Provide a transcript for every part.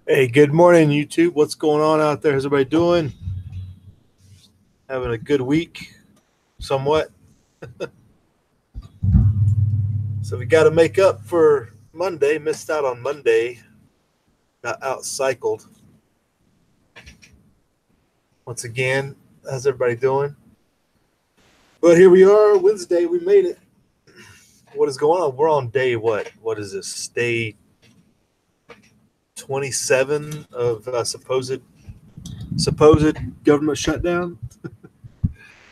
Hey, good morning, YouTube. What's going on out there? How's everybody doing? Having a good week, somewhat. So we got to make up for Monday. Missed out on Monday. Got out-cycled. Once again, how's everybody doing? But here we are, Wednesday. We made it. What is going on? We're on day what? What is this? Day 27 of supposed government shutdown.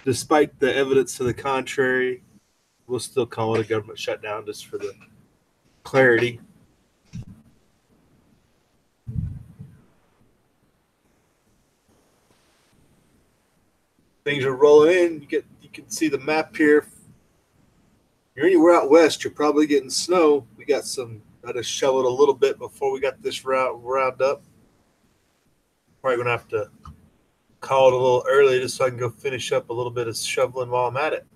Despite the evidence to the contrary, we'll still call it a government shutdown just for the clarity. Things are rolling in. You can see the map here. If you're anywhere out west, you're probably getting snow. We got some. I just shoveled a little bit before we got this round up. Probably gonna have to call it a little early just so I can go finish up a little bit of shoveling while I'm at it.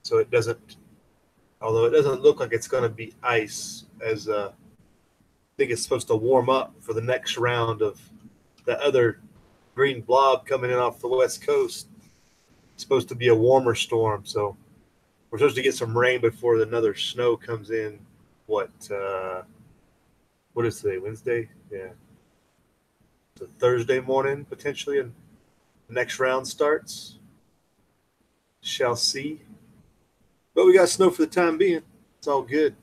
So it doesn't, although it doesn't look like it's going to be ice, as I think it's supposed to warm up for the next round of the other green blob coming in off the west coast. It's supposed to be a warmer storm, so we're supposed to get some rain before another snow comes in. What is today? Wednesday? Yeah. So Thursday morning, potentially, and the next round starts. Shall see. But we got snow for the time being. It's all good.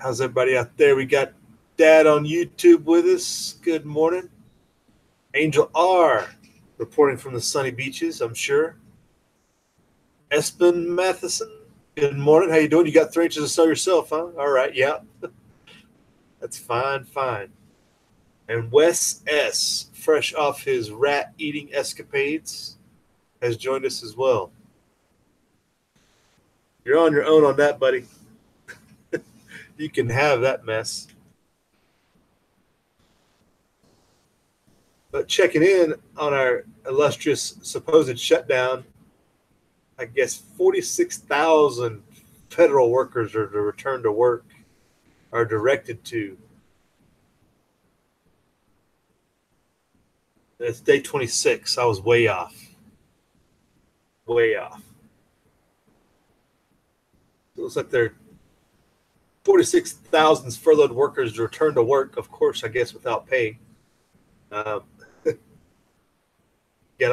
How's everybody out there? We got Dad on YouTube with us. Good morning. Angel R. reporting from the sunny beaches, I'm sure. Espen Matheson. Good morning. How you doing? You got 3 inches of snow yourself, huh? All right, yeah. That's fine. And Wes S., fresh off his rat-eating escapades, has joined us as well. You're on your own on that, buddy. You can have that mess. But checking in on our illustrious supposed shutdown, I guess 46,000 federal workers are to return to work, are directed to. It's day 26. I was way off. It looks like they're 46,000 furloughed workers to return to work, of course, I guess, without pay. Gotta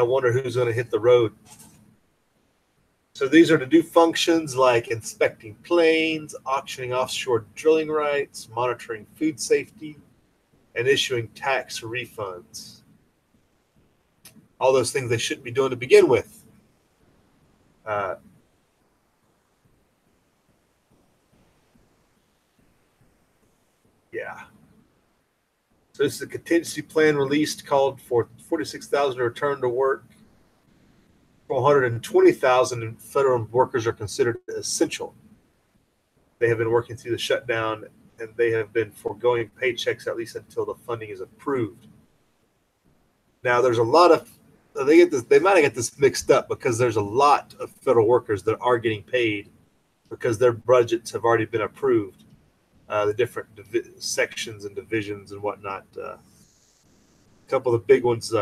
wonder who's going to hit the road. So these are to do functions like inspecting planes, auctioning offshore drilling rights, monitoring food safety, and issuing tax refunds. All those things they shouldn't be doing to begin with. Uh, yeah. So this is a contingency plan released, called for 46,000 to return to work. 420,000 federal workers are considered essential. They have been working through the shutdown, and they have been foregoing paychecks at least until the funding is approved. Now, there's a lot of they might get this mixed up because there's a lot of federal workers that are getting paid because their budgets have already been approved. The different sections and divisions and whatnot. A couple of the big ones,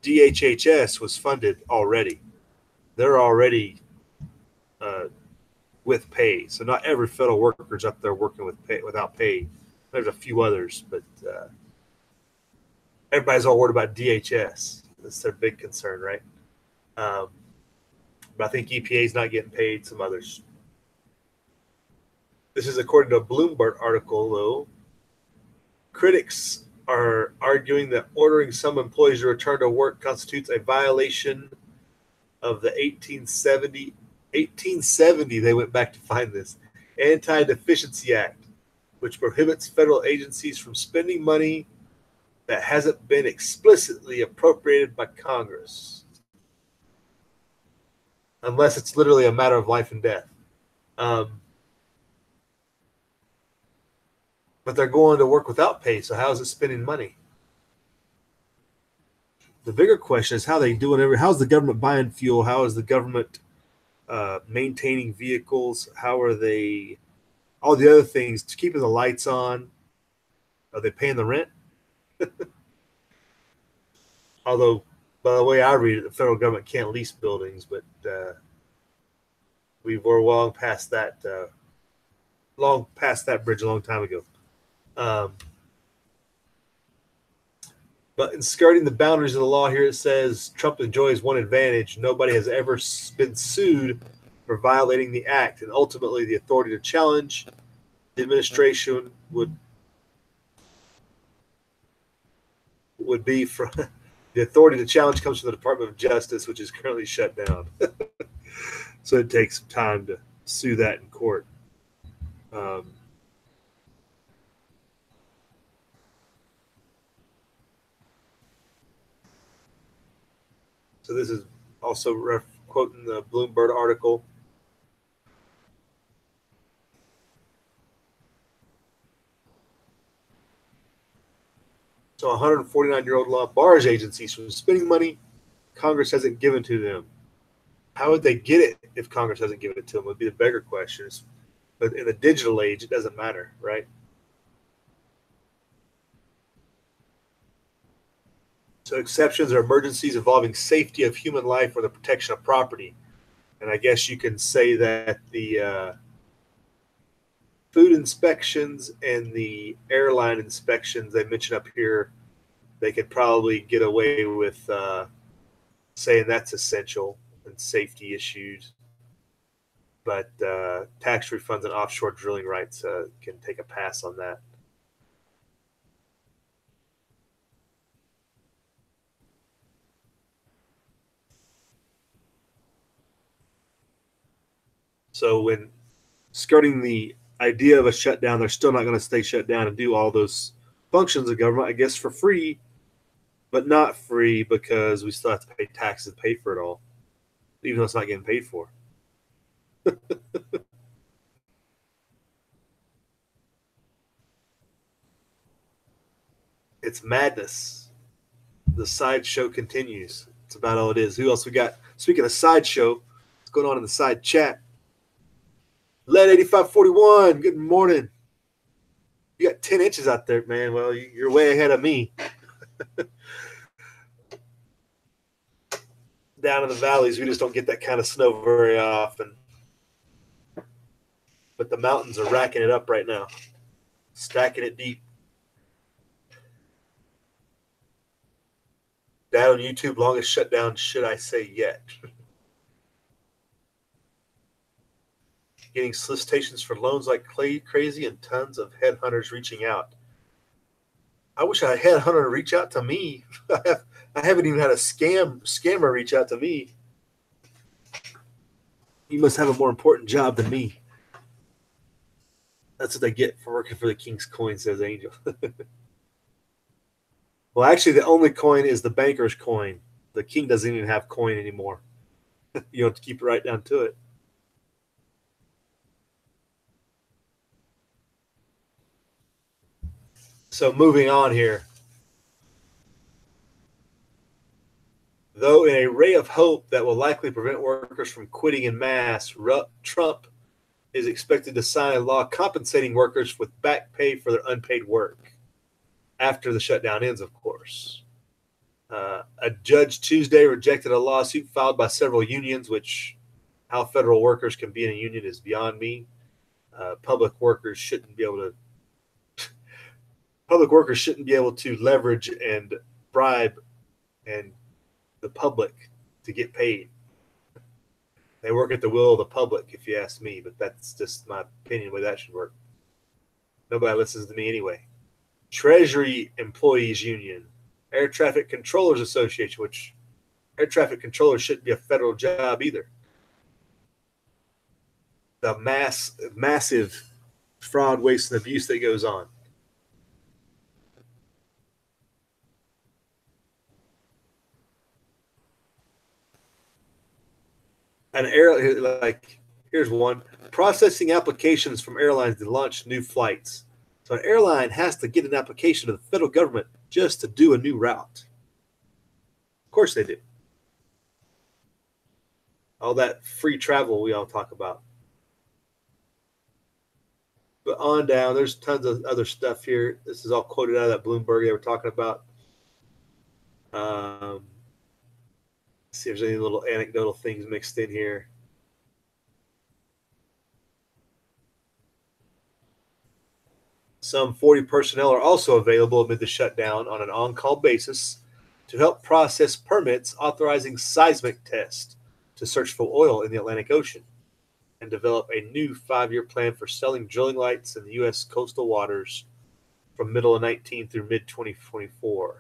DHHS was funded already. They're already with pay. So not every federal worker's up there working with pay without pay. There's a few others, but everybody's all worried about DHS. That's their big concern, right? But I think EPA is not getting paid. Some others. This is according to a Bloomberg article, though. Critics are arguing that ordering some employees to return to work constitutes a violation of the 1870, they went back to find this, AntiDeficiency Act, which prohibits federal agencies from spending money that hasn't been explicitly appropriated by Congress, unless it's literally a matter of life and death. But they're going to work without pay, so how is it spending money? The bigger question is how they doing it. How's the government buying fuel? How is the government maintaining vehicles? How are they? All the other things, keeping the lights on. Are they paying the rent? Although, by the way I read it, the federal government can't lease buildings, but we were long past that bridge a long time ago. But in skirting the boundaries of the law, here it says Trump enjoys one advantage: nobody has ever been sued for violating the act, and ultimately the authority to challenge the administration would be from the authority to challenge comes from the Department of Justice, which is currently shut down. So it takes some time to sue that in court. So this is also quoting the Bloomberg article. So a 149-year-old law bars agencies from spending money Congress hasn't given to them. How would they get it if Congress hasn't given it to them would be the bigger question. But in the digital age, it doesn't matter, right? So exceptions are emergencies involving safety of human life or the protection of property. And I guess you can say that the food inspections and the airline inspections they mention up here, they could probably get away with saying that's essential and safety issues. But tax refunds and offshore drilling rights can take a pass on that. So when skirting the idea of a shutdown, they're still not going to stay shut down and do all those functions of government, I guess, for free, but not free because we still have to pay taxes to pay for it all, even though it's not getting paid for. It's madness. The sideshow continues. It's about all it is. Who else we got? Speaking of sideshow, what's going on in the side chat? Lead 8541, good morning. You got 10 inches out there, man. Well, you're way ahead of me. Down in the valleys, we just don't get that kind of snow very often. But the mountains are racking it up right now, stacking it deep. Dad on YouTube, longest shutdown, should I say yet? Getting solicitations for loans like crazy and tons of headhunters reaching out. I wish I had a headhunter reach out to me. I haven't even had a scammer reach out to me. You must have a more important job than me. That's what they get for working for the King's coin, says Angel. Well, actually, the only coin is the banker's coin. The king doesn't even have coin anymore. You have to keep it right down to it. So moving on here. Though in a ray of hope that will likely prevent workers from quitting in mass, Trump is expected to sign a law compensating workers with back pay for their unpaid work after the shutdown ends, of course. A judge Tuesday rejected a lawsuit filed by several unions, which how federal workers can be in a union is beyond me. Public workers shouldn't be able to leverage and bribe and the public to get paid. They work at the will of the public, if you ask me, but that's just my opinion the way that should work. Nobody listens to me anyway. Treasury Employees Union, Air Traffic Controllers Association, which air traffic controllers shouldn't be a federal job either. The massive fraud, waste, and abuse that goes on. Here's one: processing applications from airlines to launch new flights. So an airline has to get an application to the federal government just to do a new route. Of course they do. All that free travel we all talk about. But on down, there's tons of other stuff here. This is all quoted out of that Bloomberg they were talking about. See if there's any little anecdotal things mixed in here. Some 40 personnel are also available amid the shutdown on an on-call basis to help process permits authorizing seismic tests to search for oil in the Atlantic Ocean and develop a new 5-year plan for selling drilling lights in the U.S. coastal waters from middle of 19 through mid-2024.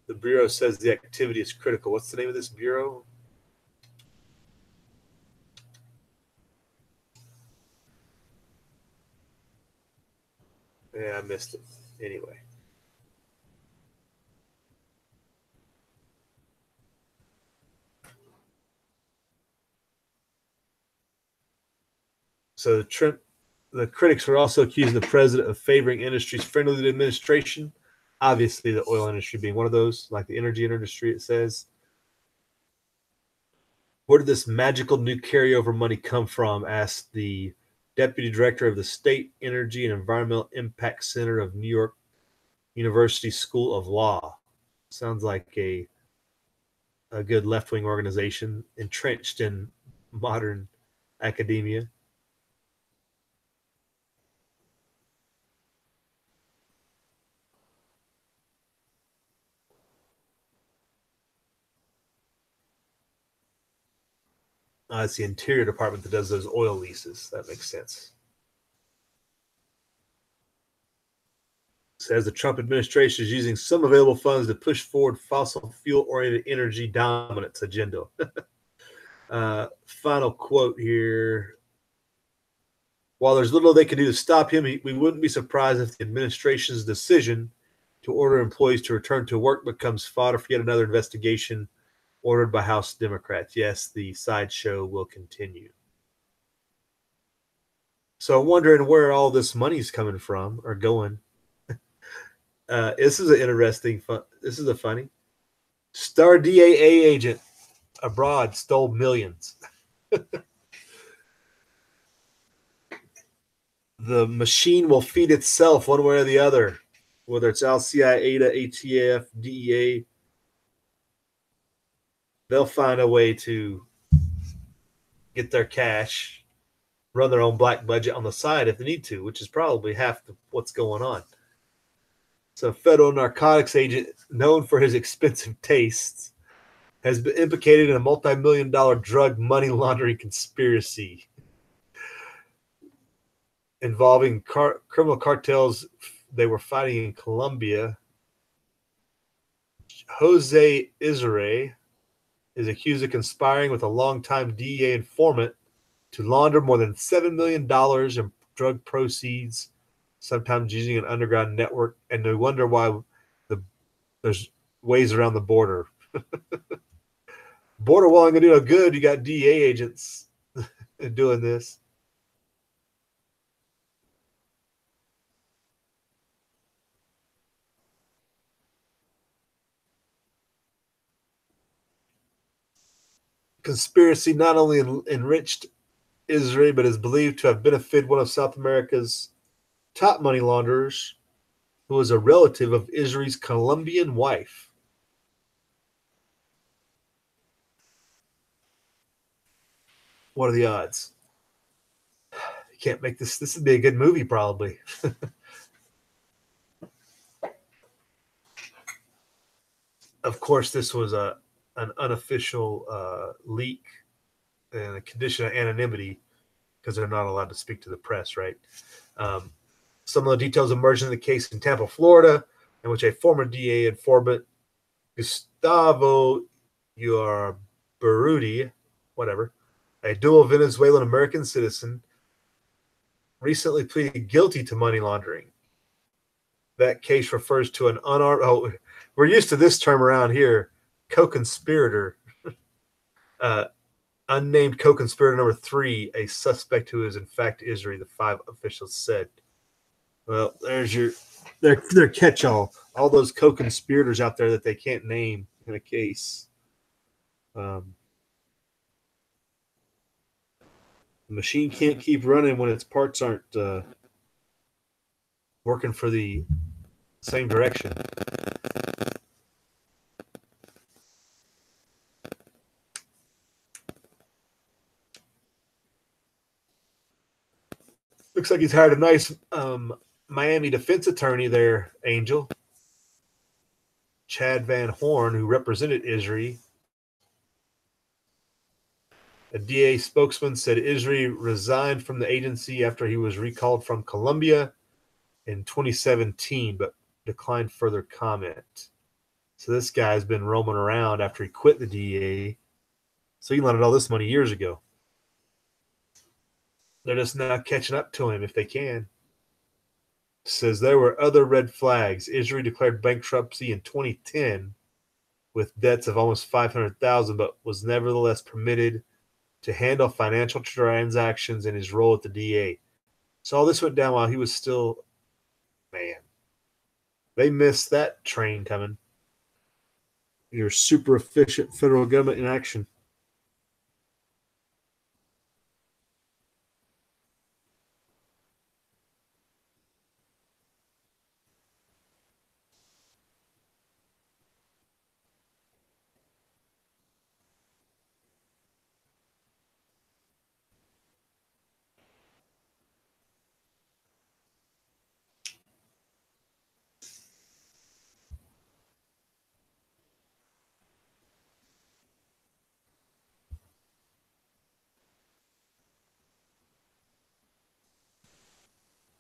The Bureau says the activity is critical. What's the name of this Bureau? Yeah, I missed it. Anyway. So the critics are also accusing the president of favoring industries friendly to the administration. Obviously, the oil industry being one of those, like the energy industry, it says. Where did this magical new carryover money come from? Asked the deputy director of the State Energy and Environmental Impact Center of New York University School of Law. Sounds like a good left-wing organization entrenched in modern academia. It's the Interior Department that does those oil leases. That makes sense. Says the Trump administration is using some available funds to push forward fossil fuel-oriented energy dominance agenda. Final quote here. While there's little they can do to stop him, we wouldn't be surprised if the administration's decision to order employees to return to work becomes fodder for yet another investigation ordered by House Democrats. Yes, the sideshow will continue. So I'm wondering where all this money's coming from or going. This is an interesting fun. This is a funny. Star DEA agent abroad stole millions. The machine will feed itself one way or the other, whether it's LCI, ADA, ATF, DEA. They'll find a way to get their cash, run their own black budget on the side if they need to, which is probably half what's going on. So, a federal narcotics agent known for his expensive tastes has been implicated in a multi-million-dollar drug money laundering conspiracy involving criminal cartels they were fighting in Colombia. Jose Israel is accused of conspiring with a longtime DEA informant to launder more than $7 million in drug proceeds, sometimes using an underground network. And they wonder why there's ways around the border. Border wall ain't gonna do no good. You got DEA agents doing this. Conspiracy not only enriched Israel, but is believed to have benefited one of South America's top money launderers, who was a relative of Israel's Colombian wife. What are the odds? You can't make this. This would be a good movie, probably. Of course, this was an unofficial leak and a condition of anonymity because they're not allowed to speak to the press, right? Some of the details emerged in the case in Tampa, Florida, in which a former DA informant, Gustavo Urbarudi, whatever, a dual Venezuelan American citizen, recently pleaded guilty to money laundering. That case refers to an unarmed. Oh, we're used to this term around here, co-conspirator. Unnamed co-conspirator number 3, a suspect who is in fact Israel, the 5 officials said. Well, there's their catch-all. All those co-conspirators out there that they can't name in a case. The machine can't keep running when its parts aren't working for the same direction. Looks like he's hired a nice Miami defense attorney there, Angel. Chad Van Horn, who represented Israel. A DA spokesman said Israel resigned from the agency after he was recalled from Colombia in 2017, but declined further comment. So this guy's been roaming around after he quit the DEA. So he landed all this money years ago. They're just now catching up to him if they can. Says there were other red flags. Israel declared bankruptcy in 2010 with debts of almost 500,000, but was nevertheless permitted to handle financial transactions in his role at the DA. So all this went down while he was still, man, they missed that train coming. Your super efficient federal government in action.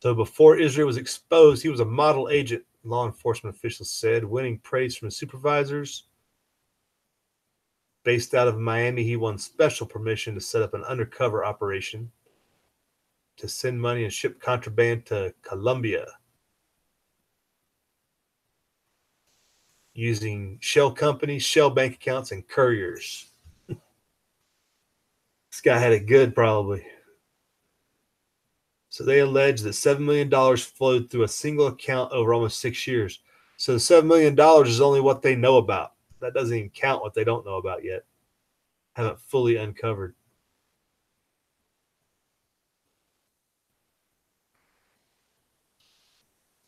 So before Israel was exposed, he was a model agent, law enforcement officials said, winning praise from his supervisors. Based out of Miami, he won special permission to set up an undercover operation to send money and ship contraband to Colombia using shell companies, shell bank accounts, and couriers. This guy had it good, probably. So they allege that $7 million flowed through a single account over almost 6 years. So the $7 million is only what they know about. That doesn't even count what they don't know about yet. Haven't fully uncovered.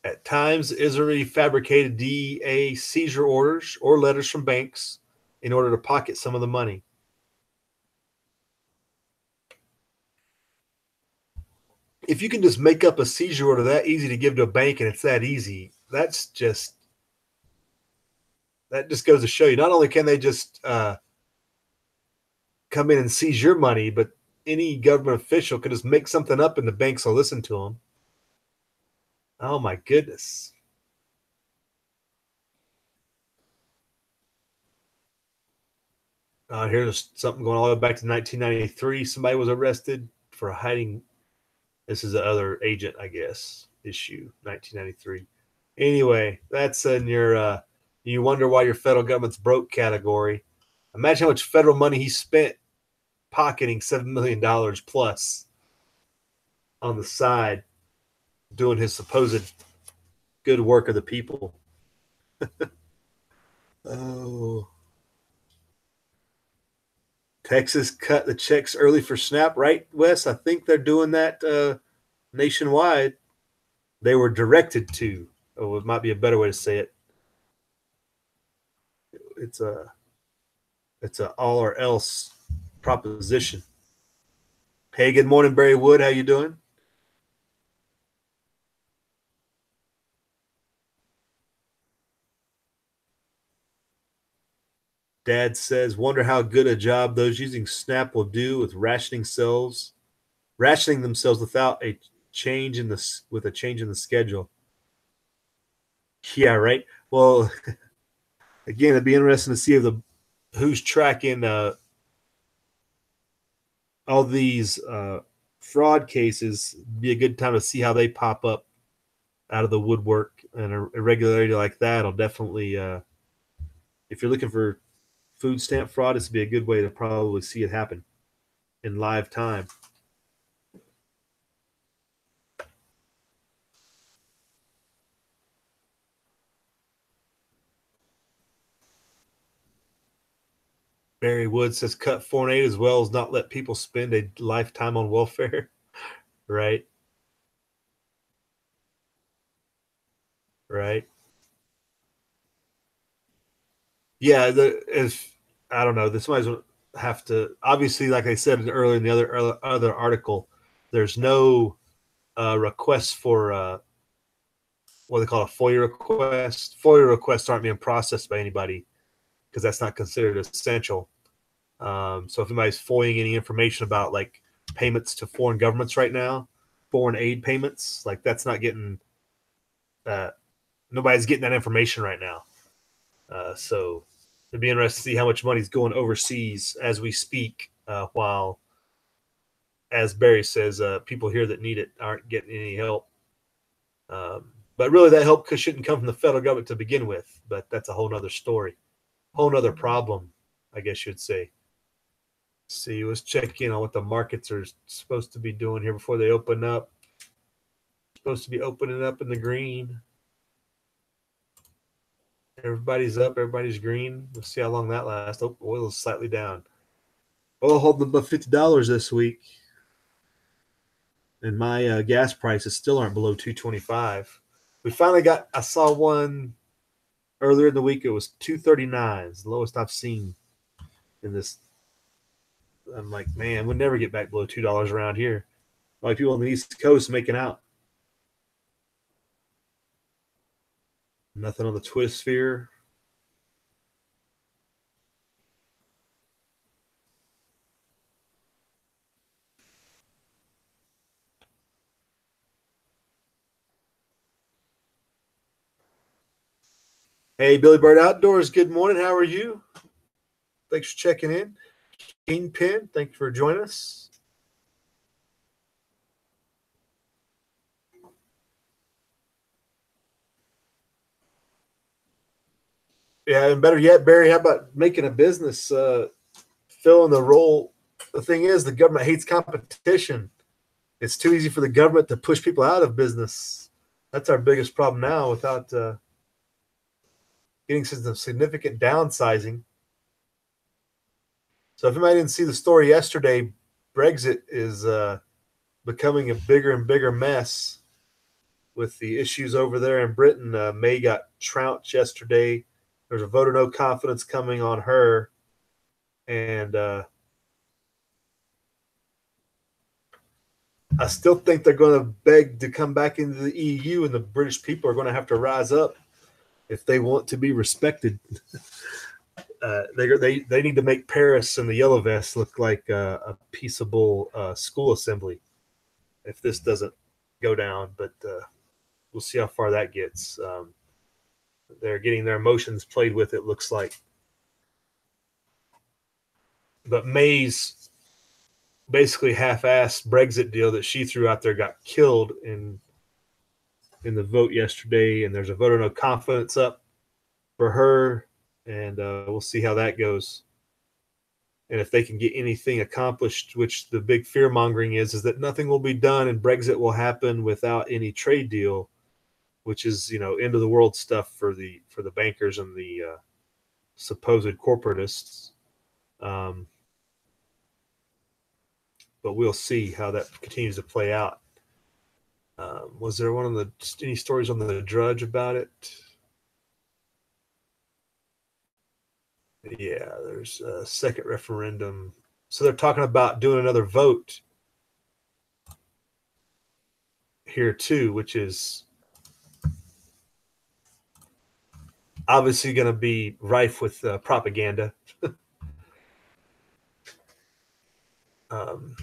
At times, Israel fabricated DEA seizure orders or letters from banks in order to pocket some of the money. If you can just make up a seizure order that easy to give to a bank and it's that easy, that just goes to show you. Not only can they just come in and seize your money, but any government official could just make something up and the banks will listen to them. Oh my goodness. Here's something going all the way back to 1993. Somebody was arrested for hiding. This is the other agent, I guess, issue 1993. Anyway, that's in your you wonder why your federal government's broke category. Imagine how much federal money he spent pocketing $7 million plus on the side, doing his supposed good work of the people. Oh, Texas cut the checks early for SNAP, right, Wes? I think they're doing that nationwide. They were directed to. Oh, it might be a better way to say it. It's a all or else proposition. Hey, good morning, Barry Wood. How you doing? Dad says, wonder how good a job those using SNAP will do with rationing themselves without a change in the schedule. Yeah, right. Well, again, it'd be interesting to see if who's tracking all these fraud cases. Be a good time to see how they pop up out of the woodwork, and a irregularity like that will definitely, if you're looking for food stamp fraud, this would be a good way to probably see it happen in live time. Barry Wood says cut 4 and 8 as well as not let people spend a lifetime on welfare. Right. Right. Yeah. If I don't know, this might have to, obviously, like I said earlier in the other article, there's no request for what they call a FOIA request. FOIA requests aren't being processed by anybody because that's not considered essential. So if anybody's FOIAing any information about like payments to foreign governments right now, foreign aid payments, like that's not getting, nobody's getting that information right now. So it'd be interesting to see how much money's going overseas as we speak, while, as Barry says, people here that need it aren't getting any help. But really, that help shouldn't come from the federal government to begin with. But that's a whole nother story, whole nother problem, I guess you'd say. See, let's check in on what the markets are supposed to be doing here before they open up. Supposed to be opening up in the green. Everybody's up, everybody's green. Let's see how long that lasts. Oh, oil is slightly down. Oil holding above $50 this week, and my gas prices still aren't below 225. We finally got. I saw one earlier in the week. It was 239. It's the lowest I've seen in this. I'm like, man, we'll never get back below $2 around here. Like people on the East Coast making out. Nothing on the twist sphere. Hey, Billy Bird Outdoors, good morning. How are you? Thanks for checking in. Kingpin, thank you for joining us. Yeah, and better yet, Barry, how about making a business, filling the role? The thing is, the government hates competition. It's too easy for the government to push people out of business. That's our biggest problem now without getting some significant downsizing. So if anybody didn't see the story yesterday, Brexit is becoming a bigger and bigger mess with the issues over there in Britain. May got trounced yesterday. There's a vote of no confidence coming on her. And I still think they're going to beg to come back into the EU, and the British people are going to have to rise up if they want to be respected. They need to make Paris and the Yellow Vests look like a peaceable school assembly if this doesn't go down. But we'll see how far that gets. They're getting their emotions played with, it looks like. But May's basically half-assed Brexit deal that she threw out there got killed in the vote yesterday, and there's a vote of no confidence up for her, and we'll see how that goes. And if they can get anything accomplished, which the big fear mongering is that nothing will be done and Brexit will happen without any trade deal, which is end of the world stuff for the bankers and the supposed corporatists. But we'll see how that continues to play out. Was there any stories on the Drudge about it? Yeah, there's a second referendum. So they're talking about doing another vote here too, which is obviously going to be rife with propaganda. And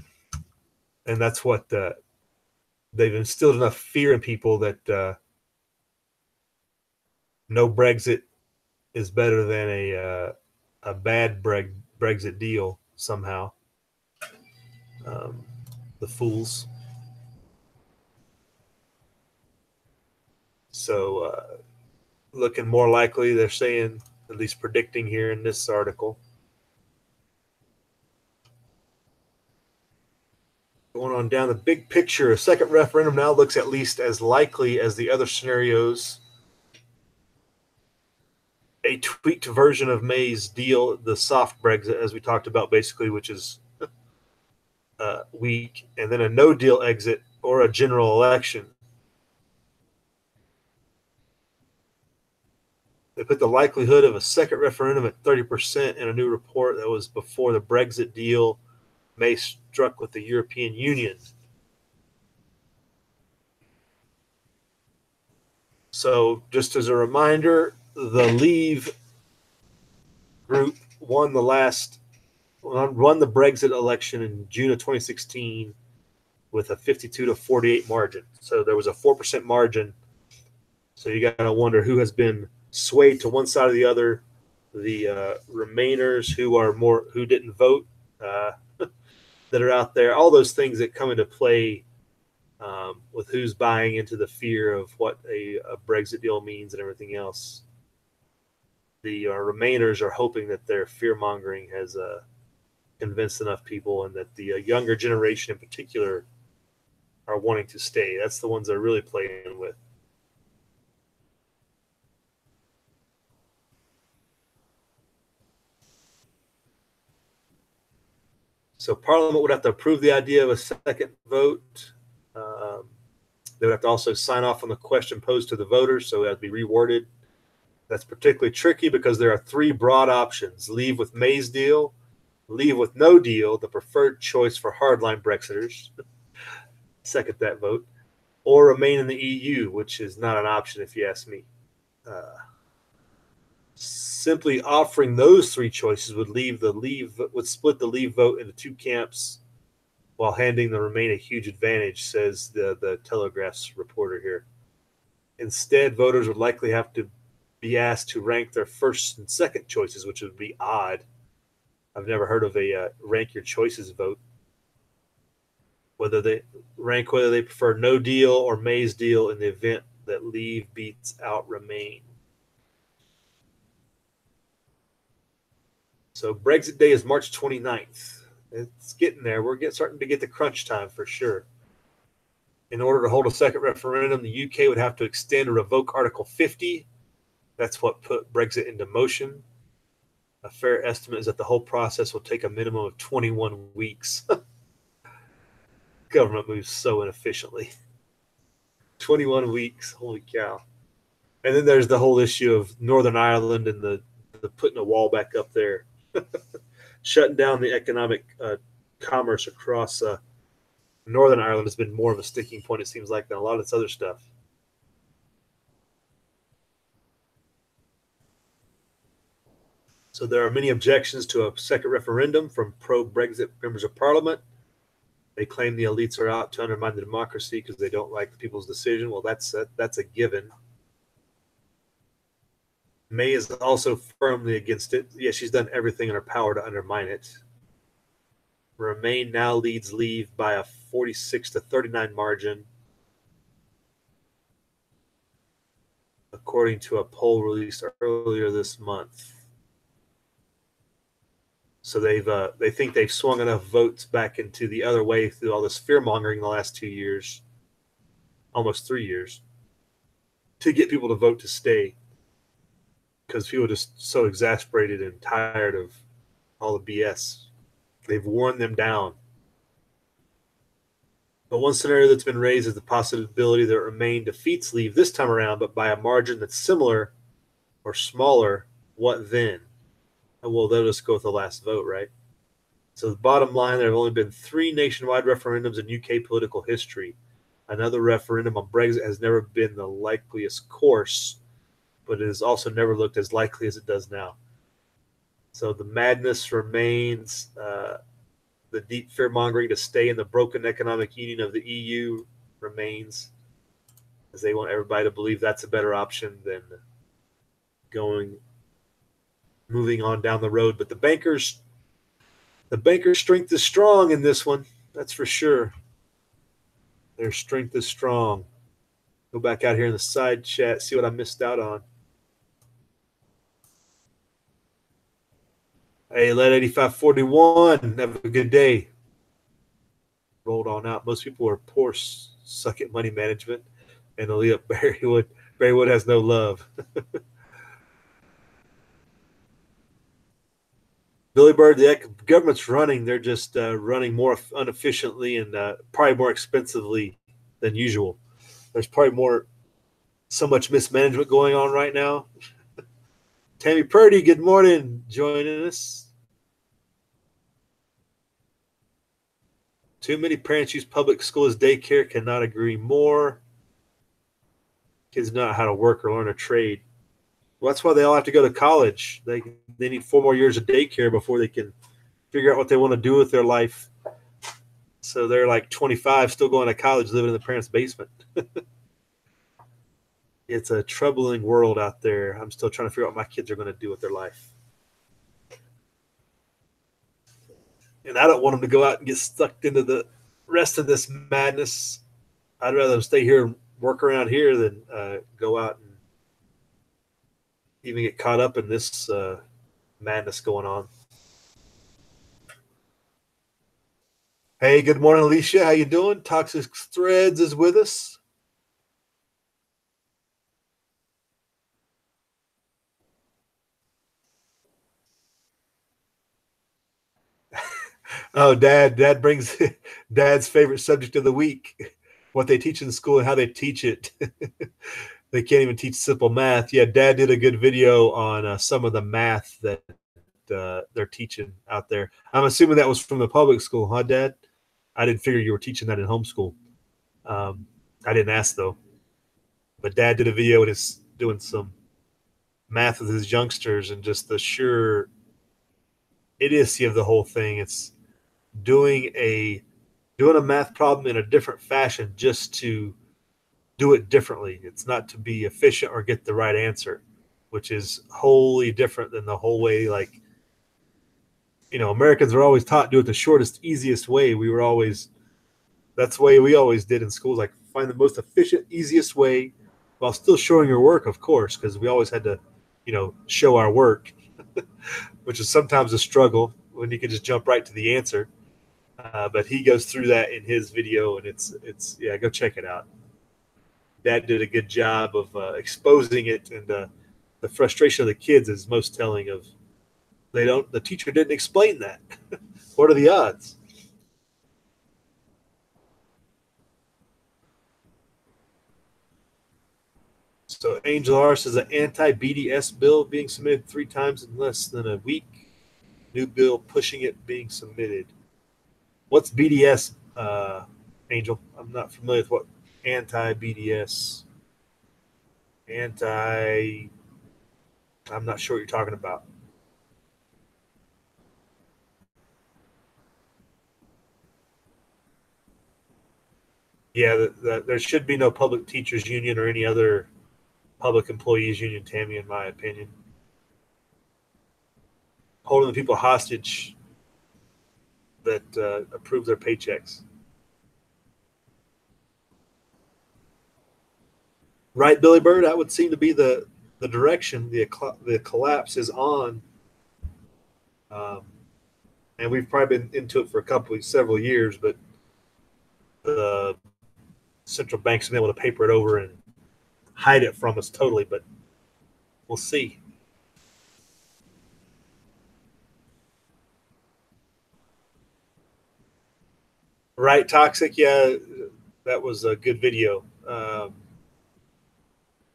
that's what they've instilled enough fear in people that no Brexit is better than a bad Brexit deal somehow. The fools. So looking more likely, they're saying, at least predicting here in this article. Going on down the big picture, a second referendum now looks at least as likely as the other scenarios. A tweaked version of May's deal, the soft Brexit, as we talked about basically, which is weak, and then a no-deal exit or a general election. They put the likelihood of a second referendum at 30% in a new report that was before the Brexit deal May struck with the European Union. So just as a reminder, the Leave group won the Brexit election in June of 2016 with a 52-48 margin. So there was a 4% margin. So you got to wonder who has been swayed to one side or the other. The Remainers who didn't vote that are out there. All those things that come into play with who's buying into the fear of what a Brexit deal means and everything else. The Remainers are hoping that their fear mongering has convinced enough people, and that the younger generation in particular are wanting to stay. That's the ones they're really playing with. So Parliament would have to approve the idea of a second vote. They would have to also sign off on the question posed to the voters, so it has to be reworded. That's particularly tricky because there are three broad options: leave with May's deal, leave with no deal, the preferred choice for hardline Brexiters, second that vote, or remain in the EU, which is not an option if you ask me. Simply offering those three choices would split the leave vote into two camps, while handing the Remain a huge advantage, says the Telegraph's reporter here. Instead, voters would likely have to be asked to rank their first and second choices, which would be odd. I've never heard of a rank your choices vote. Whether they prefer no deal or May's deal in the event that leave beats out Remain. So Brexit Day is March 29th. It's getting there. We're starting to get the crunch time for sure. In order to hold a second referendum, the UK would have to extend or revoke Article 50. That's what put Brexit into motion. A fair estimate is that the whole process will take a minimum of 21 weeks. Government moves so inefficiently. 21 weeks. Holy cow. And then there's the whole issue of Northern Ireland and the putting a wall back up there. Shutting down the economic commerce across Northern Ireland has been more of a sticking point, it seems like, than a lot of this other stuff. So there are many objections to a second referendum from pro-Brexit members of Parliament. They claim the elites are out to undermine the democracy because they don't like the people's decision. Well, that's a given. May is also firmly against it. Yeah, she's done everything in her power to undermine it. Remain now leads Leave by a 46-39 margin, according to a poll released earlier this month. So they think they've swung enough votes back into the other way through all this fear mongering the last 2 years, almost 3 years, to get people to vote to stay, because people are just so exasperated and tired of all the BS. They've worn them down. But one scenario that's been raised is the possibility that Remain defeats Leave this time around, but by a margin that's similar or smaller. What then? Well, they'll just go with the last vote, right? So the bottom line, there have only been 3 nationwide referendums in UK political history. Another referendum on Brexit has never been the likeliest course, but it has also never looked as likely as it does now. So the madness remains. The deep fear-mongering to stay in the broken economic union of the EU remains, as they want everybody to believe that's a better option than moving on down the road. But the bankers' strength is strong in this one. That's for sure. Their strength is strong. Go back out here in the side chat, see what I missed out on. Hey, let 8541. Have a good day. Rolled on out. Most people are poor, suck at money management, and Aaliyah Berrywood. Berrywood has no love. Billy Bird, the government's running. They're just running more inefficiently and probably more expensively than usual. There's probably so much mismanagement going on right now. Tammy Purdy, good morning, joining us. Too many parents use public school as daycare. Cannot agree more. Kids know how to work or learn a trade. Well, that's why they all have to go to college. They need 4 more years of daycare before they can figure out what they want to do with their life. So they're like 25, still going to college, living in the parents' basement. It's a troubling world out there. I'm still trying to figure out what my kids are going to do with their life. And I don't want them to go out and get sucked into the rest of this madness. I'd rather them stay here and work around here than go out and even get caught up in this madness going on. Hey, good morning, Alicia. How you doing? Toxic Threads is with us. Oh, Dad brings Dad's favorite subject of the week, what they teach in school and how they teach it. They can't even teach simple math. Yeah, Dad did a good video on some of the math that they're teaching out there. I'm assuming that was from the public school, huh, Dad? I didn't figure you were teaching that in homeschool. I didn't ask, though. But Dad did a video and is doing some math with his youngsters, and just the sheer idiocy of the whole thing. It's doing a math problem in a different fashion just to do it differently. It's not to be efficient or get the right answer, which is wholly different than the whole way. Like, Americans are always taught do it the shortest, easiest way. That's the way we always did in schools. Like, find the most efficient, easiest way while still showing your work, of course, because we always had to, show our work, which is sometimes a struggle when you can just jump right to the answer. But he goes through that in his video, and it's go check it out. Dad did a good job of exposing it, and the frustration of the kids is most telling. Of the teacher didn't explain that. What are the odds? So Angel R says an anti-BDS bill being submitted 3 times in less than a week. New bill pushing it being submitted. What's BDS, Angel? I'm not familiar with what anti-BDS. I'm not sure what you're talking about. Yeah, there should be no public teachers union or any other public employees union, Tammy, in my opinion. Holding the people hostage, that approve their paychecks. Right, Billy Bird? That would seem to be the direction the collapse is on. And we've probably been into it for several years, but the central banks have been able to paper it over and hide it from us totally, but we'll see. Right, Toxic? Yeah, that was a good video.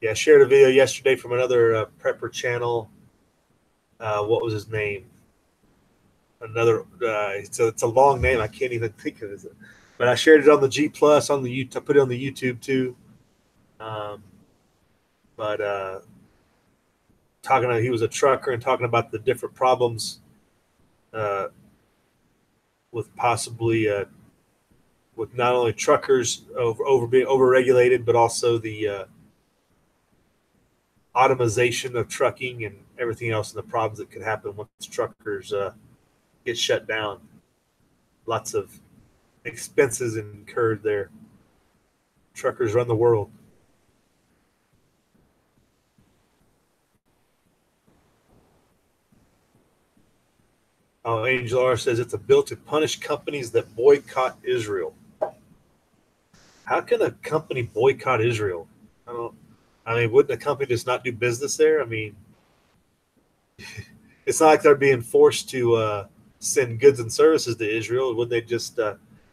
Yeah, I shared a video yesterday from another prepper channel. What was his name? It's a long name. I can't even think of it. But I shared it on the G Plus on the YouTube. I put it on the YouTube too. But he was a trucker and talking about the different problems with possibly with not only truckers being overregulated, but also the automation of trucking and everything else, and the problems that could happen once truckers get shut down. Lots of expenses incurred there. Truckers run the world. Oh, Angel R says it's a bill to punish companies that boycott Israel. How can a company boycott Israel? Wouldn't a company just not do business there? I mean, it's not like they're being forced to send goods and services to Israel. Would they just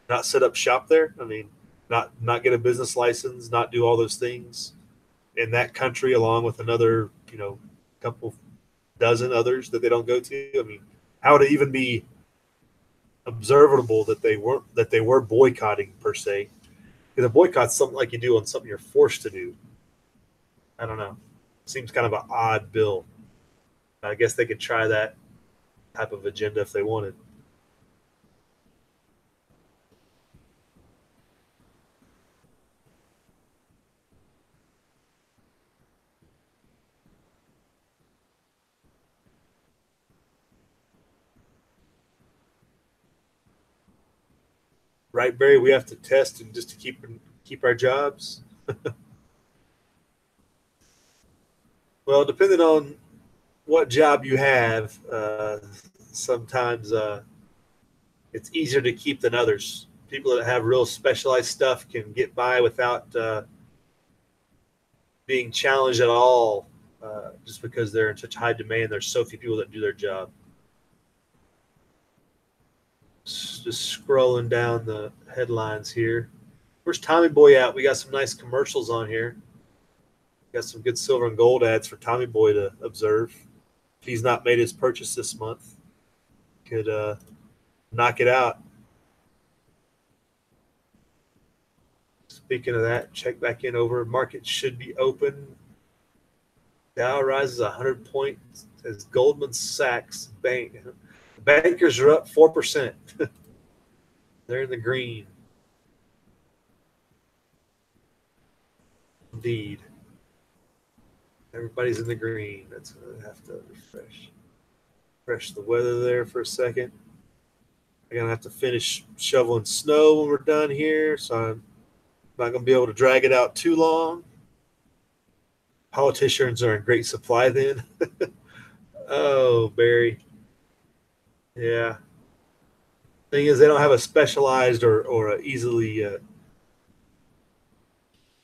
not set up shop there? I mean, not get a business license, not do all those things in that country, along with another, couple dozen others that they don't go to. I mean, how would it even be observable that they were boycotting per se? Because a boycott's something like you do on something you're forced to do. I don't know. Seems kind of an odd bill. I guess they could try that type of agenda if they wanted. Right, Barry? We have to test and just to keep our jobs. Well, depending on what job you have, sometimes it's easier to keep than others. People that have real specialized stuff can get by without being challenged at all, just because they're in such high demand. There's so few people that do their job. Just scrolling down the headlines here. Where's Tommy Boy at? We got some nice commercials on here. Got some good silver and gold ads for Tommy Boy to observe. If he's not made his purchase this month, could knock it out. Speaking of that, check back in over. Market should be open. Dow rises 100 points as Goldman Sachs bankers are up 4%. They're in the green. Indeed. Everybody's in the green. That's going to have to refresh the weather there for a second. I'm going to have to finish shoveling snow when we're done here, so I'm not going to be able to drag it out too long. Politicians are in great supply then. Oh, Barry. Yeah. Thing is, they don't have a specialized or a easily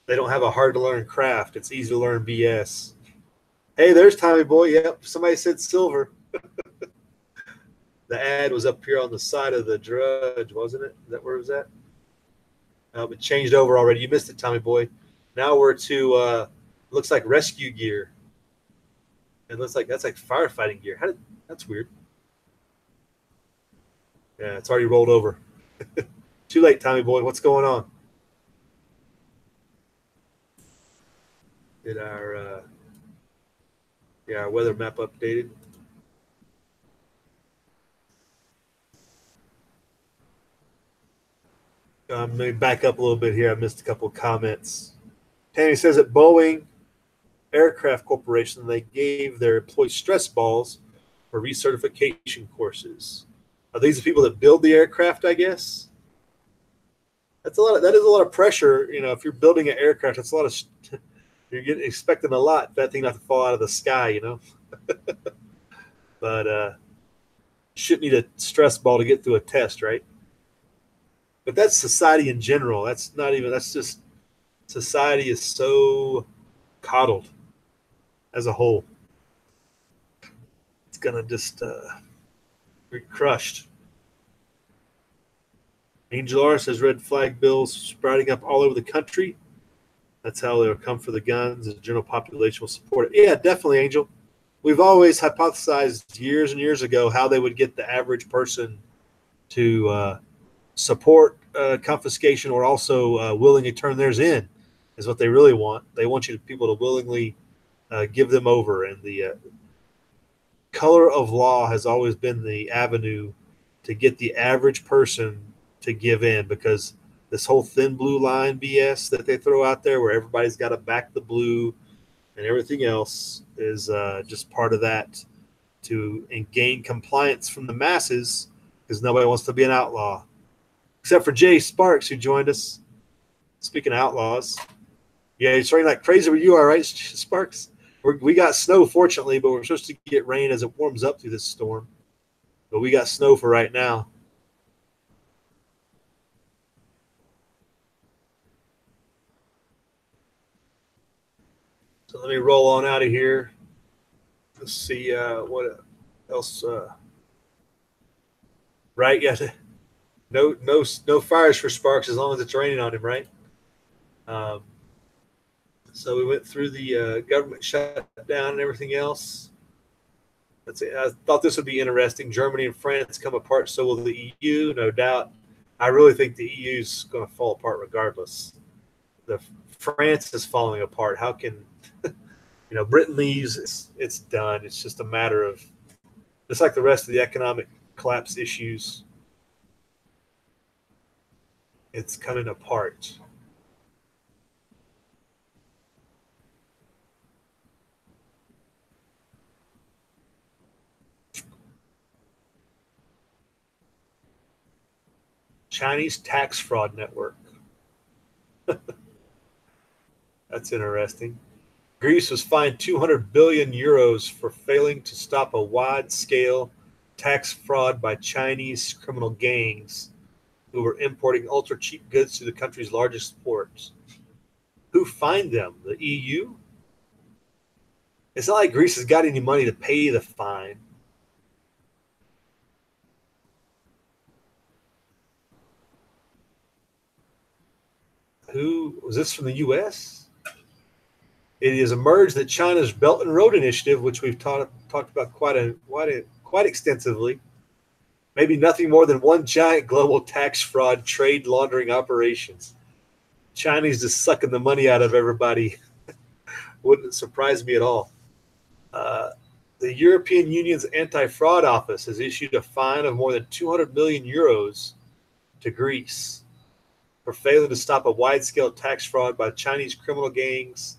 they don't have a hard to learn craft. It's easy to learn BS. Hey, there's Tommy Boy. Yep, somebody said silver. The ad was up here on the side of the Drudge, wasn't it? Is that where it was at? It changed over already. You missed it, Tommy Boy. Now we're to looks like rescue gear. It looks like that's like firefighting gear. That's weird. Yeah, it's already rolled over. Too late, Tommy Boy. What's going on? Did our weather map updated? Let me back up a little bit here. I missed a couple of comments. Tammy says at Boeing Aircraft Corporation, they gave their employees stress balls for recertification courses. Are these the people that build the aircraft? I guess that's a lot. That is a lot of pressure. If you're building an aircraft, that's a lot of. You're expecting a lot. That thing not to fall out of the sky. But shouldn't need a stress ball to get through a test, right? But that's society in general. That's not even. That's just society is so coddled as a whole. It's gonna just be crushed. Angel R says red flag bills sprouting up all over the country. That's how they'll come for the guns. The general population will support it. Yeah, definitely, Angel. We've always hypothesized years and years ago how they would get the average person to support confiscation or also willingly turn theirs in, is what they really want. They want people to willingly give them over. And the color of law has always been the avenue to get the average person to give in, because this whole thin blue line BS that they throw out there where everybody's got to back the blue and everything else is just part of that to gain compliance from the masses, because nobody wants to be an outlaw. Except for Jay Sparks, who joined us. Speaking of outlaws. Yeah, it's raining like crazy where you are, right, Sparks? We got snow, fortunately, but we're supposed to get rain as it warms up through this storm. But we got snow for right now. So let me roll on out of here. Let's see what else. Right, yeah. No fires for Sparks as long as it's raining on him, right? So we went through the government shutdown and everything else. Let's see. I thought this would be interesting. Germany and France come apart, so will the EU, no doubt. I really think the EU is going to fall apart regardless. France is falling apart. How can Britain leaves? It's done. It's just a matter of, just like the rest of the economic collapse issues, it's coming apart. Chinese tax fraud network. That's interesting. Greece was fined 200 billion euros for failing to stop a wide-scale tax fraud by Chinese criminal gangs who were importing ultra-cheap goods to the country's largest ports. Who fined them? The EU? It's not like Greece has got any money to pay the fine. Who was this, from the U.S.? It has emerged that China's Belt and Road Initiative, which we've talked about quite extensively, maybe nothing more than one giant global tax fraud trade laundering operations. Chinese just sucking the money out of everybody. Wouldn't surprise me at all. The European Union's anti-fraud office has issued a fine of more than 200 million euros to Greece for failing to stop a wide-scale tax fraud by Chinese criminal gangs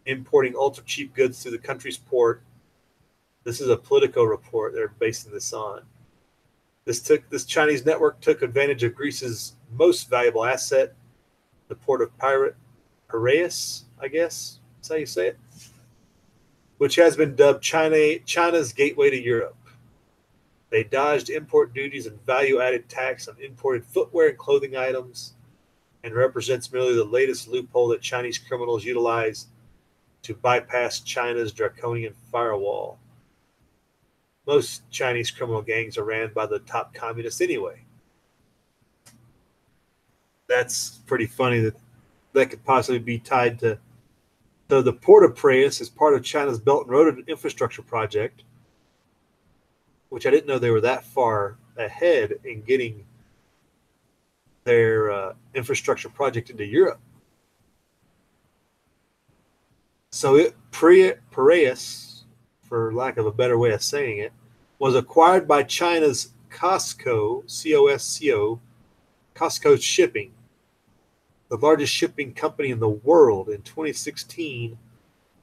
importing ultra-cheap goods through the country's port. This is a Politico report they're basing this on. This Chinese network took advantage of Greece's most valuable asset, the port of Piraeus, I guess that's how you say it, which has been dubbed China's gateway to Europe. They dodged import duties and value-added tax on imported footwear and clothing items, and represents merely the latest loophole that Chinese criminals utilize to bypass China's draconian firewall. Most Chinese criminal gangs are ran by the top communists anyway. That's pretty funny that could possibly be tied to. So the Port of Piraeus is part of China's Belt and Road Infrastructure Project, which I didn't know they were that far ahead in getting their infrastructure project into Europe. So Piraeus, for lack of a better way of saying it, was acquired by China's COSCO, C-O-S-C-O, COSCO Shipping, the largest shipping company in the world, in 2016,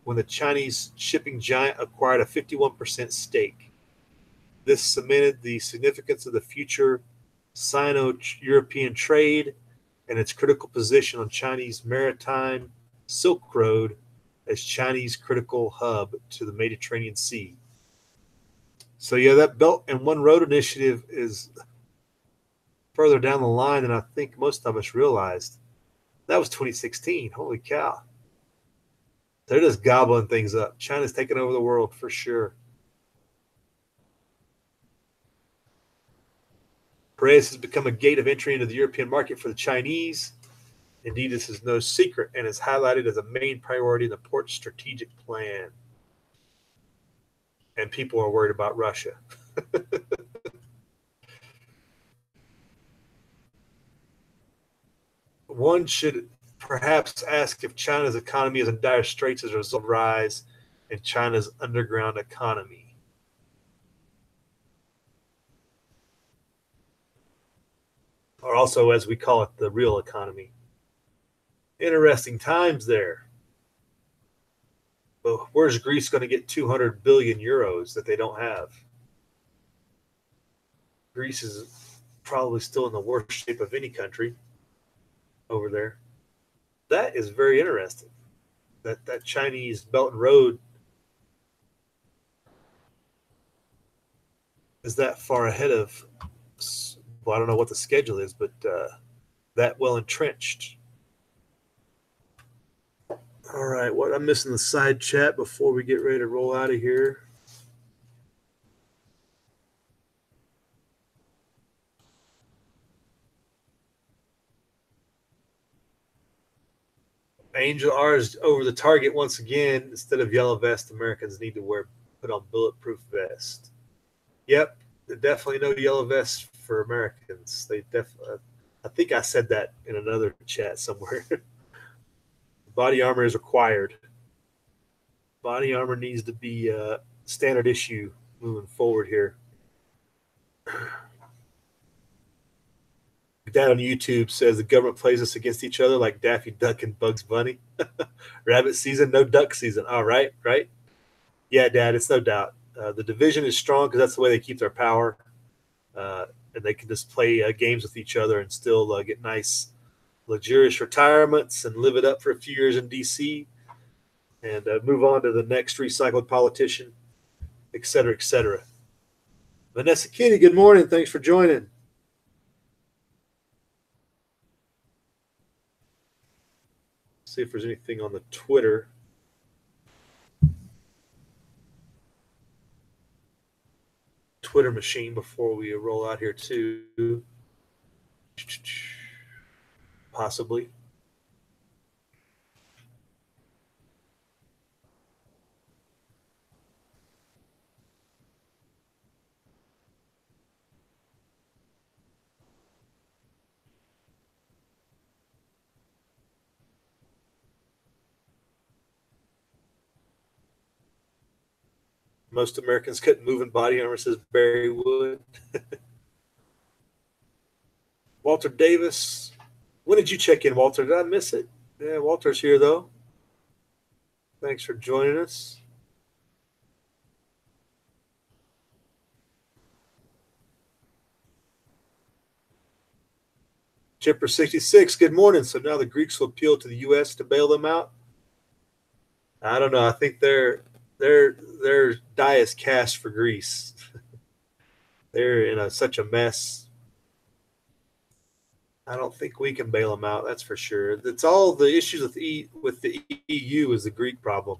when the Chinese shipping giant acquired a 51% stake. This cemented the significance of the future Sino-European trade and its critical position on Chinese maritime Silk Road as Chinese critical hub to the Mediterranean Sea. So yeah, that Belt and One Road initiative is further down the line than I think most of us realized. That was 2016. Holy cow. They're just gobbling things up. China's taking over the world for sure. Piraeus has become a gate of entry into the European market for the Chinese. Indeed, this is no secret and is highlighted as a main priority in the port's strategic plan. And people are worried about Russia. One should perhaps ask if China's economy is in dire straits as a result of rise in China's underground economy. Or also, as we call it, the real economy. Interesting times there. But where's Greece going to get 200 billion euros that they don't have? Greece is probably still in the worst shape of any country over there. That is very interesting. That Chinese Belt and Road is that far ahead of, well, I don't know what the schedule is, but that well entrenched. All right, what I'm missing the side chat before we get ready to roll out of here. Angel R is over the target once again. Instead of yellow vest, Americans need to put on bulletproof vest. Yep, definitely no yellow vest for Americans. They definitely. I think I said that in another chat somewhere. Body armor is required. Body armor needs to be a standard issue moving forward here. Dad on YouTube says the government plays us against each other like Daffy Duck and Bugs Bunny. Rabbit season, no duck season. All right, right? Yeah, Dad, it's no doubt. The division is strong because that's the way they keep their power. And they can just play games with each other and still get nice, luxurious retirements and live it up for a few years in D.C. and move on to the next recycled politician, et cetera, et cetera. Vanessa Kitty, good morning. Thanks for joining. See if there's anything on the Twitter. Twitter machine before we roll out here too. Possibly. Most Americans couldn't move in body armor, says Barry Wood. Walter Davis. When did you check in, Walter? Did I miss it? Yeah, Walter's here, though. Thanks for joining us. Chipper66, good morning. So now the Greeks will appeal to the U.S. to bail them out? I don't know. I think their die is cast for Greece. They're in such a mess. I don't think we can bail them out. That's for sure. It's all the issues with the EU is the Greek problem.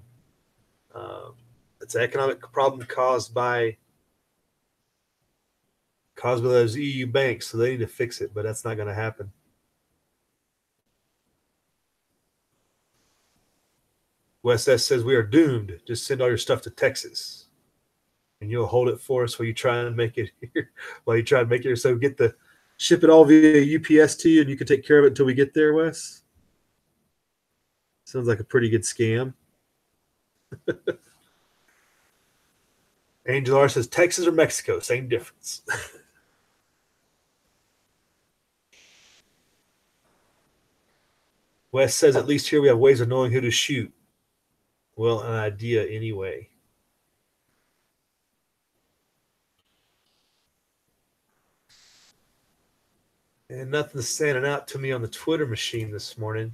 It's an economic problem caused by those EU banks, so they need to fix it. But that's not going to happen. Wes S says we are doomed. Just send all your stuff to Texas, and you'll hold it for us while you try and make it here. So ship it all via UPS to you, and you can take care of it until we get there, Wes. Sounds like a pretty good scam. Angel R says Texas or Mexico, same difference. Wes says at least here we have ways of knowing who to shoot. Well, an idea anyway. And nothing's standing out to me on the Twitter machine this morning.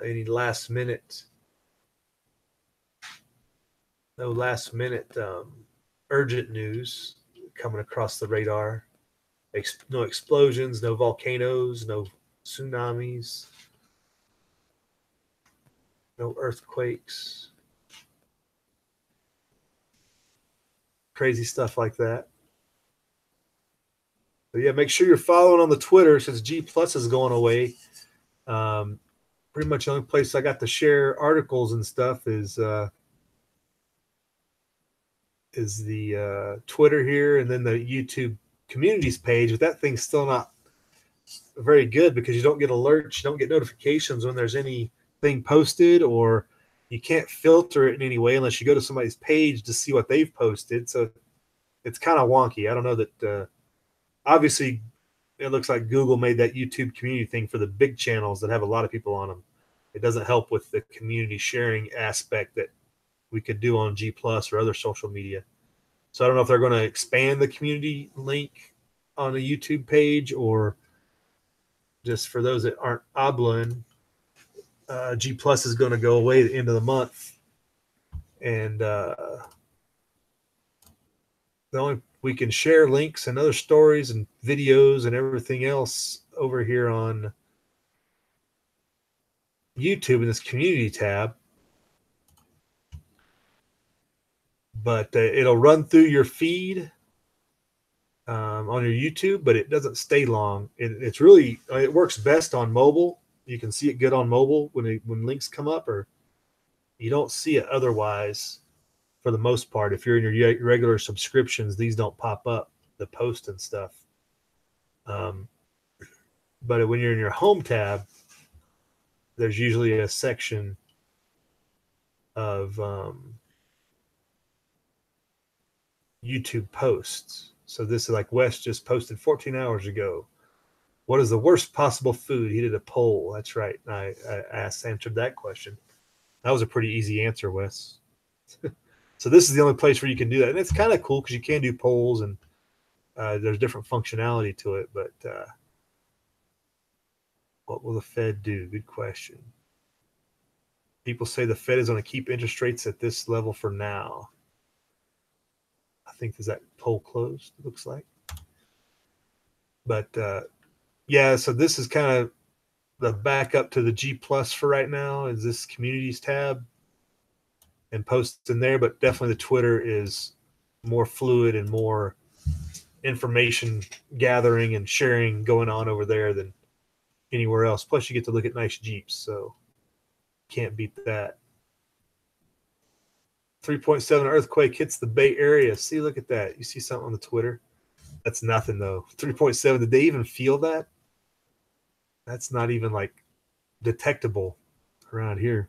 Any last minute, no last minute urgent news coming across the radar. No explosions, no volcanoes, no tsunamis, no earthquakes, crazy stuff like that. But yeah, make sure you're following on the Twitter since G Plus is going away. Pretty much the only place I got to share articles and stuff is the Twitter here, and then the YouTube communities page. But that thing's still not very good because you don't get alerts, you don't get notifications when there's anything posted, or you can't filter it in any way unless you go to somebody's page to see what they've posted. So it's kind of wonky. I don't know that. Obviously, it looks like Google made that YouTube community thing for the big channels that have a lot of people on them. It doesn't help with the community sharing aspect that we could do on G Plus or other social media. So I don't know if they're going to expand the community link on a YouTube page, or just for those that aren't oblaing, G Plus is going to go away at the end of the month. And the only we can share links and other stories and videos and everything else over here on YouTube in this community tab. But it'll run through your feed on your YouTube, but it doesn't stay long. It's really, it works best on mobile. You can see it good on mobile when links come up, or you don't see it otherwise. For the most part, if you're in your regular subscriptions, these don't pop up, the post and stuff. But when you're in your home tab, there's usually a section of YouTube posts. So this is like Wes just posted 14 hours ago. What is the worst possible food? He did a poll. That's right. I answered that question. That was a pretty easy answer, Wes. So this is the only place where you can do that. And it's kind of cool because you can do polls, and there's different functionality to it. But what will the Fed do? Good question. People say the Fed is going to keep interest rates at this level for now. I think, is that poll closed? It looks like. But yeah, so this is kind of the backup to the G Plus for right now, is this communities tab and posts in there. But definitely the Twitter is more fluid and more information gathering and sharing going on over there than anywhere else. Plus you get to look at nice Jeeps, so can't beat that. 3.7 earthquake hits the Bay Area. See, look at that. You see something on the Twitter? That's nothing though. 3.7. Did they even feel that? That's not even like detectable around here.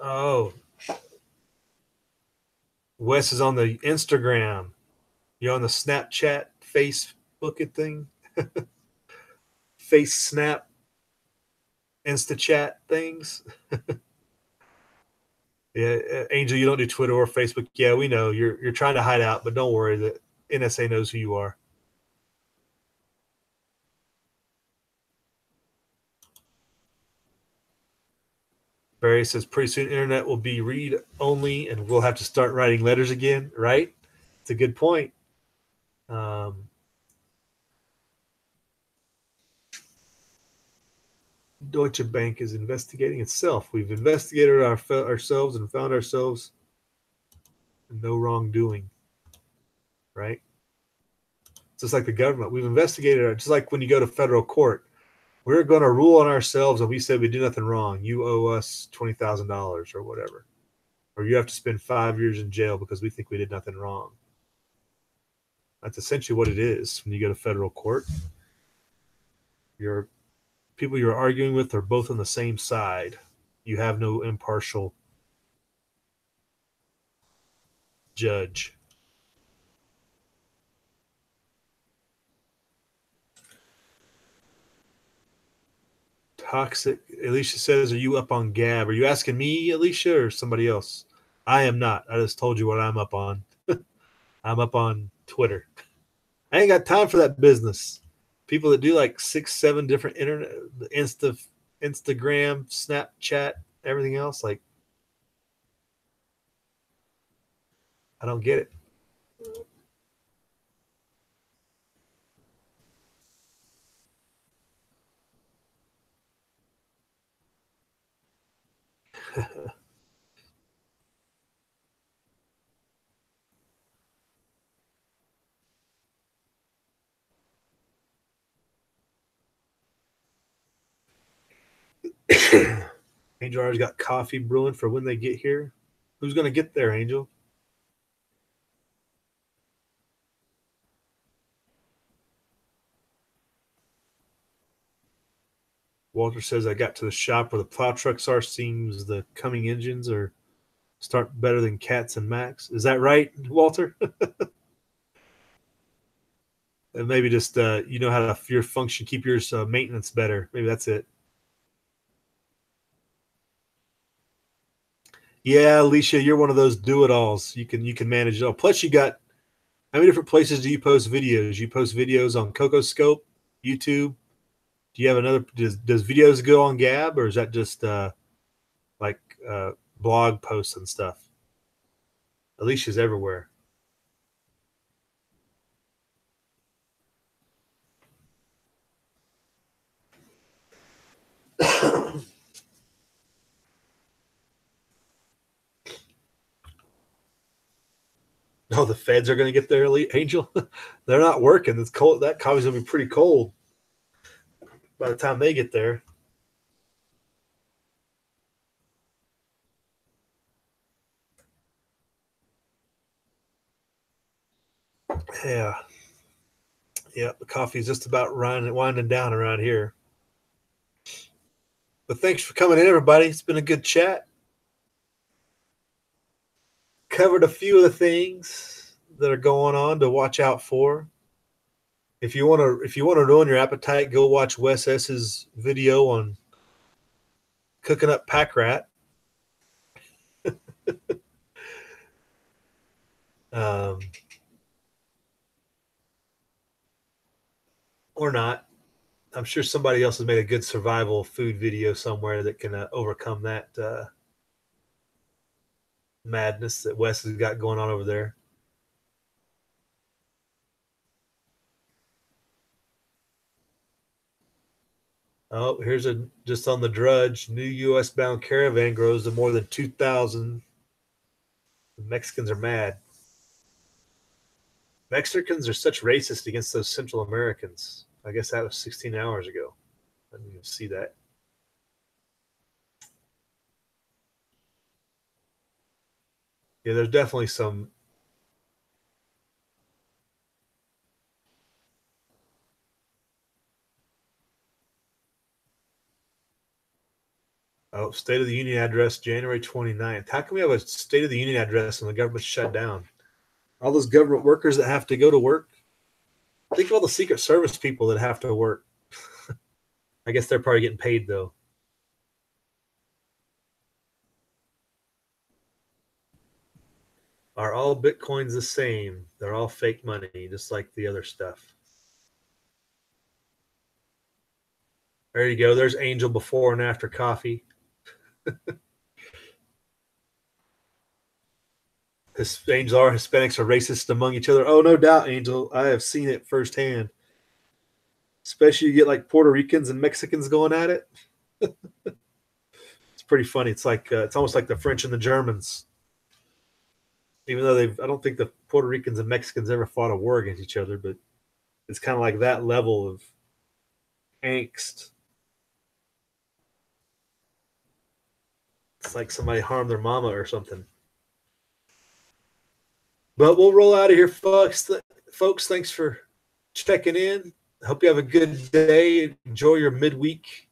Oh, Wes is on the Instagram. You're on the Snapchat, Facebook thing, Face Snap, InstaChat things. Yeah, Angel, you don't do Twitter or Facebook. Yeah, we know you're trying to hide out, but don't worry, the NSA knows who you are. Barry says pretty soon internet will be read only, and we'll have to start writing letters again. Right? It's a good point. Deutsche Bank is investigating itself. We've investigated ourselves and found ourselves no wrongdoing. Right? Just like the government, we've investigated. Just like when you go to federal court, we're going to rule on ourselves, and we said we did nothing wrong. You owe us $20,000 or whatever, or you have to spend 5 years in jail because we think we did nothing wrong. That's essentially what it is when you go to federal court. Your people you're arguing with are both on the same side. You have no impartial judge. Toxic. Alicia says, are you up on Gab? Are you asking me, Alicia, or somebody else? I am not. I just told you what I'm up on. I'm up on Twitter. I ain't got time for that business. People that do like 6, 7 different internet, Instagram, Snapchat, everything else. Like, I don't get it. Angel already got coffee brewing for when they get here. Who's going to get there, Angel? Walter says I got to the shop where the plow trucks are. Seems the coming engines are start better than Cats and Max. Is that right, Walter? And maybe just you know how to your function, keep your maintenance better. Maybe that's it. Yeah, Alicia, you're one of those do-it-alls. You can manage it all. Plus, you got how many different places do you post videos? You post videos on CocoScope, YouTube. Do you have another? Does videos go on Gab, or is that just like blog posts and stuff? Alicia's everywhere. Oh, the feds are going to get there, Angel. They're not working. It's cold. That coffee's going to be pretty cold by the time they get there. Yeah, yeah. The coffee's just about winding down around here. But thanks for coming in, everybody. It's been a good chat. Covered a few of the things that are going on to watch out for. If you want to ruin your appetite, go watch Wes S's video on cooking up pack rat. Um, or not. I'm sure somebody else has made a good survival food video somewhere that can overcome that madness that Wes has got going on over there. Oh, here's a just on the Drudge. New U.S. bound caravan grows to more than 2,000. The Mexicans are mad. Mexicans are such racist against those Central Americans. I guess that was 16 hours ago. I didn't even see that. Yeah, there's definitely some. Oh, State of the Union address, January 29th. How can we have a State of the Union address and the government's shut down? All those government workers that have to go to work. Think of all the Secret Service people that have to work. I guess they're probably getting paid though. Are all Bitcoins the same? They're all fake money, just like the other stuff. There you go. There's Angel before and after coffee. Angel, are Hispanics are racist among each other? Oh, no doubt, Angel. I have seen it firsthand. Especially you get like Puerto Ricans and Mexicans going at it. It's pretty funny. It's like it's almost like the French and the Germans. Even though I don't think the Puerto Ricans and Mexicans ever fought a war against each other, but it's kind of like that level of angst. It's like somebody harmed their mama or something. But we'll roll out of here, folks. Folks, thanks for checking in. I hope you have a good day. Enjoy your midweek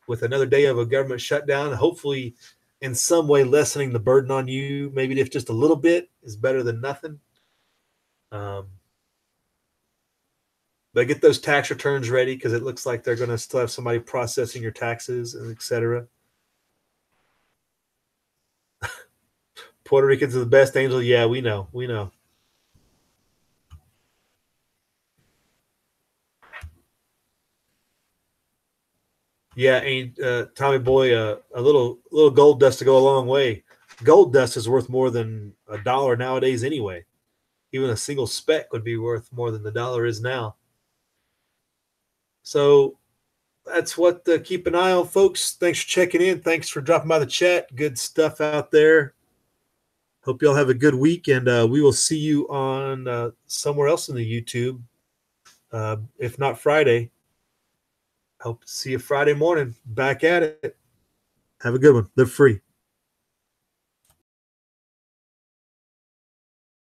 with another day of a government shutdown. Hopefully, in some way, lessening the burden on you. Maybe if just a little bit is better than nothing. Um, but get those tax returns ready because it looks like they're going to still have somebody processing your taxes and etc. Puerto Ricans are the best, Angel. Yeah, we know. We know. Yeah, ain't Tommy boy, a little gold dust to go a long way. Gold dust is worth more than $1 nowadays anyway. Even a single speck would be worth more than the dollar is now. So that's what keep an eye on, folks. Thanks for checking in. Thanks for dropping by the chat. Good stuff out there. Hope y'all have a good week, and we will see you on somewhere else in the YouTube, if not Friday. Hope to see you Friday morning. Back at it. Have a good one. Live free.